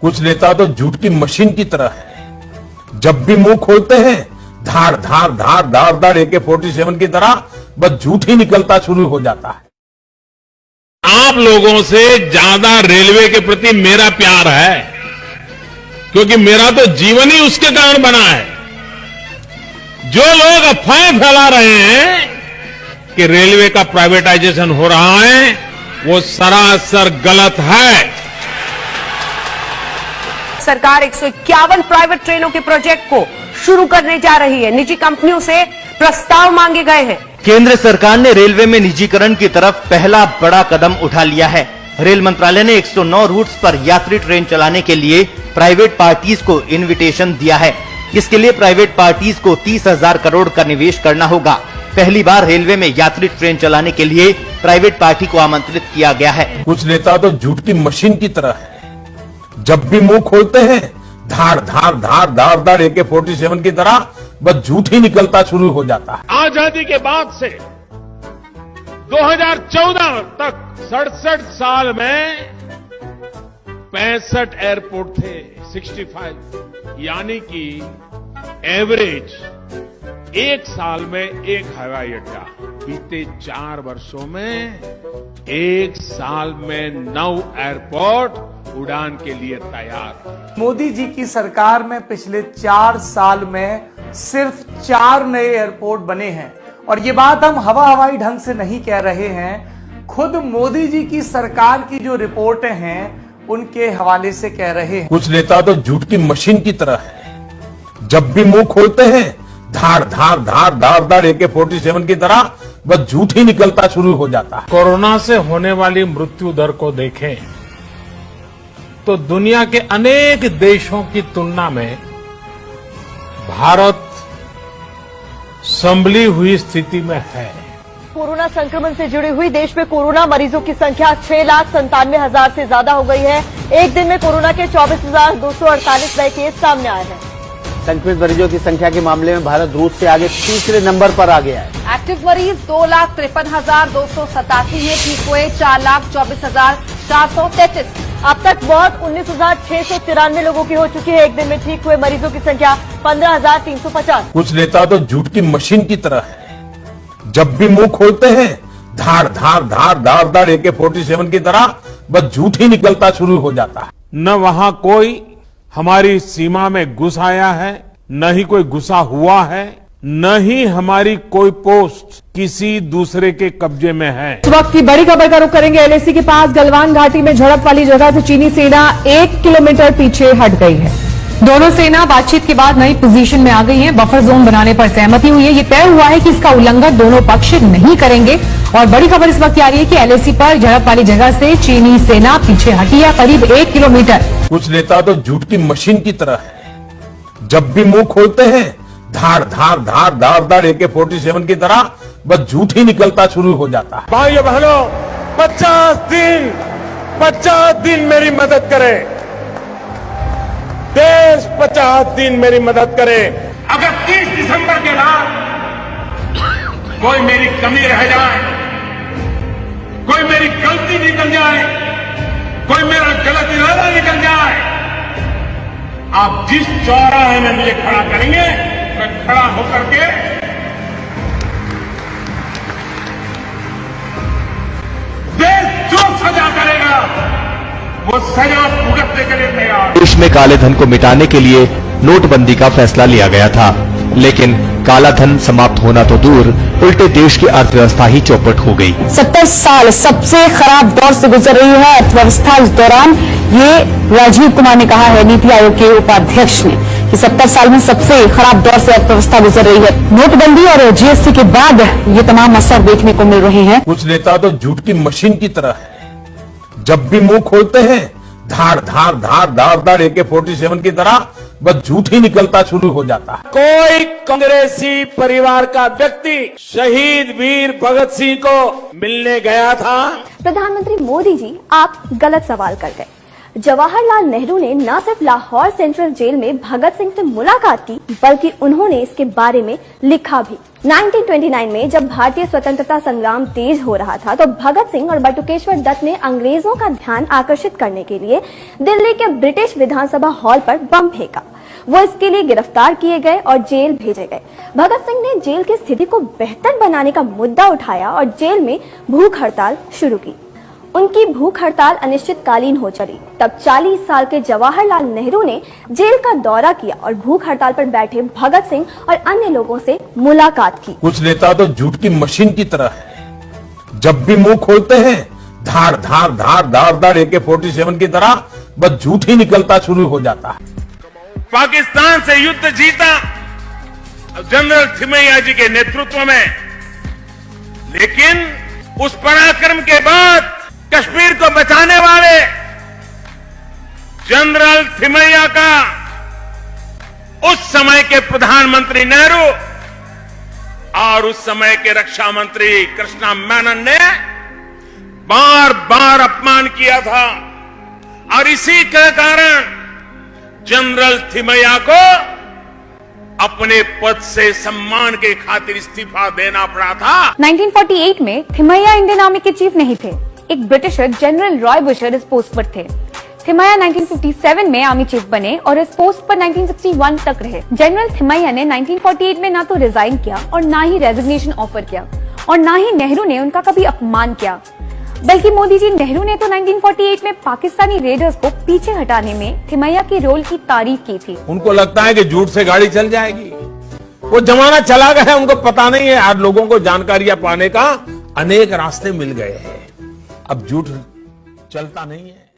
कुछ नेता तो झूठ की मशीन की तरह है। जब भी मुंह खोलते हैं धार धार धार धार धार AK-47 की तरह बस झूठ ही निकलता शुरू हो जाता है। आप लोगों से ज्यादा रेलवे के प्रति मेरा प्यार है, क्योंकि मेरा तो जीवन ही उसके कारण बना है। जो लोग अफवाहें फैला रहे हैं कि रेलवे का प्राइवेटाइजेशन हो रहा है, वो सरासर गलत है। सरकार 151 प्राइवेट ट्रेनों के प्रोजेक्ट को शुरू करने जा रही है। निजी कंपनियों से प्रस्ताव मांगे गए हैं। केंद्र सरकार ने रेलवे में निजीकरण की तरफ पहला बड़ा कदम उठा लिया है। रेल मंत्रालय ने 109 रूट्स पर यात्री ट्रेन चलाने के लिए प्राइवेट पार्टीज को इनविटेशन दिया है। इसके लिए प्राइवेट पार्टीज को 30,000 करोड़ का निवेश करना होगा। पहली बार रेलवे में यात्री ट्रेन चलाने के लिए प्राइवेट पार्टी को आमंत्रित किया गया है। कुछ नेता तो झूठ की मशीन की तरह है। जब भी मुंह खोलते हैं धार धार धार धार धार AK-47 की तरह बस झूठ ही निकलता शुरू हो जाता है। आजादी के बाद से 2014 तक 67 साल में 65 एयरपोर्ट थे, 65, यानी कि एवरेज एक साल में एक हवाई अड्डा। बीते 4 वर्षों में एक साल में 9 एयरपोर्ट उड़ान के लिए तैयार। मोदी जी की सरकार में पिछले 4 साल में सिर्फ 4 नए एयरपोर्ट बने हैं। और ये बात हम हवाई ढंग से नहीं कह रहे हैं, खुद मोदी जी की सरकार की जो रिपोर्टें हैं उनके हवाले से कह रहे हैं। कुछ नेता तो झूठ की मशीन की तरह है। जब भी मुंह खोलते हैं धार धार धार धार धार AK-47 की तरह बस झूठ ही निकलता शुरू हो जाता है। कोरोना से होने वाली मृत्यु दर को देखें तो दुनिया के अनेक देशों की तुलना में भारत संभली हुई स्थिति में है। कोरोना संक्रमण से जुड़ी हुई देश में कोरोना मरीजों की संख्या 6,97,000 से ज्यादा हो गई है। एक दिन में कोरोना के 24,248 नए केस सामने आए हैं। संक्रमित मरीजों की संख्या के मामले में भारत रूस से आगे तीसरे नंबर पर आ गया है। एक्टिव मरीज 2,53,287 में, ठीक हुए 4,24,433। अब तक मौत 19,693 लोगों की हो चुकी है। एक दिन में ठीक हुए मरीजों की संख्या 15,350। कुछ नेता तो झूठ की मशीन की तरह है। जब भी मुंह खोलते हैं धार धार धार धार धार AK-47 की तरह बस झूठ ही निकलता शुरू हो जाता है। न वहां कोई हमारी सीमा में घुस आया है, न ही कोई घुसा हुआ है, न ही हमारी कोई पोस्ट किसी दूसरे के कब्जे में है। इस वक्त की बड़ी खबर का रुख करेंगे। LAC के पास गलवान घाटी में झड़प वाली जगह से चीनी सेना 1 किलोमीटर पीछे हट गई है। दोनों सेना बातचीत के बाद नई पोजीशन में आ गई है। बफर जोन बनाने पर सहमति हुई है। ये तय हुआ है कि इसका उल्लंघन दोनों पक्ष नहीं करेंगे। और बड़ी खबर इस वक्त आ रही है कि LAC पर झड़प वाली जगह से चीनी सेना पीछे हटी है, करीब 1 किलोमीटर। कुछ नेता तो झूठ की मशीन की तरह है। जब भी मुंह खोलते हैं धार धार धार धार धार AK-47 की तरह बस झूठ ही निकलता शुरू हो जाता है। भाइयों बहनों, 50 दिन मेरी मदद करें। देश 50 दिन मेरी मदद करे। अगर 30 दिसंबर के बाद कोई मेरी कमी रह जाए, कोई मेरी गलती निकल जाए, कोई मेरा गलत इरादा निकल जाए, आप जिस चौराहे में मुझे खड़ा करेंगे मैं खड़ा होकर के देश जो सजा करेगा वो सजा भुगतने के लिए तैयार। देश में काले धन को मिटाने के लिए नोटबंदी का फैसला लिया गया था, लेकिन काला धन समाप्त होना तो दूर, उल्टे देश की अर्थव्यवस्था ही चौपट हो गई। 70 साल सबसे खराब दौर से गुजर रही है अर्थव्यवस्था। इस दौरान ये राजीव कुमार ने कहा है, नीति आयोग के उपाध्यक्ष ने, कि 70 साल में सबसे खराब दौर से अर्थव्यवस्था गुजर रही है। नोटबंदी और GST के बाद ये तमाम असर देखने को मिल रहे हैं। कुछ नेता तो झूठ की मशीन की तरह है। जब भी मुंह खोलते हैं धार धार धार धार धार AK-47 की तरह बस झूठ ही निकलता शुरू हो जाता है। कोई कांग्रेसी परिवार का व्यक्ति शहीद वीर भगत सिंह को मिलने गया था। प्रधानमंत्री मोदी जी, आप गलत सवाल कर गए। जवाहरलाल नेहरू ने न सिर्फ लाहौर सेंट्रल जेल में भगत सिंह से मुलाकात की, बल्कि उन्होंने इसके बारे में लिखा भी। 1929 में जब भारतीय स्वतंत्रता संग्राम तेज हो रहा था, तो भगत सिंह और बटुकेश्वर दत्त ने अंग्रेजों का ध्यान आकर्षित करने के लिए दिल्ली के ब्रिटिश विधानसभा हॉल पर बम फेंका। वो इसके लिए गिरफ्तार किए गए और जेल भेजे गए। भगत सिंह ने जेल की स्थिति को बेहतर बनाने का मुद्दा उठाया और जेल में भूख हड़ताल शुरू की। उनकी भूख हड़ताल अनिश्चितकालीन हो चली। तब 40 साल के जवाहरलाल नेहरू ने जेल का दौरा किया और भूख हड़ताल पर बैठे भगत सिंह और अन्य लोगों से मुलाकात की। कुछ नेता तो झूठ की मशीन की तरह है। जब भी मुंह खोलते हैं धार धार धार धार धार AK-47 की तरह बस झूठ ही निकलता शुरू हो जाता है। पाकिस्तान से युद्ध जीता जनरल थिमैया जी के नेतृत्व में, लेकिन उस पराक्रम के बाद कश्मीर को बचाने वाले जनरल थिमैया का उस समय के प्रधानमंत्री नेहरू और उस समय के रक्षा मंत्री कृष्णा मेनन ने बार बार अपमान किया था, और इसी के कारण जनरल थिमैया को अपने पद से सम्मान के खातिर इस्तीफा देना पड़ा था। 1948 में थिमैया इंडियन आर्मी के चीफ नहीं थे, एक ब्रिटिशर जनरल रॉय बुशर इस पोस्ट पर थे। थिमैया 1957 में आर्मी चीफ बने और इस पोस्ट पर 1961 तक रहे। जनरल थिमैया ने 1948 में ना तो रिजाइन किया और ना ही रेजिग्नेशन ऑफर किया, और ना ही नेहरू ने उनका कभी अपमान किया। बल्कि मोदी जी, नेहरू ने तो 1948 में पाकिस्तानी रेडर्स को पीछे हटाने में थिमैया के रोल की तारीफ की थी। उनको लगता है कि झूठ से गाड़ी चल जाएगी। वो जमाना चला गया है, उनको पता नहीं है। आज लोगों को जानकारियां पाने का अनेक रास्ते मिल गए हैं। अब झूठ चलता नहीं है।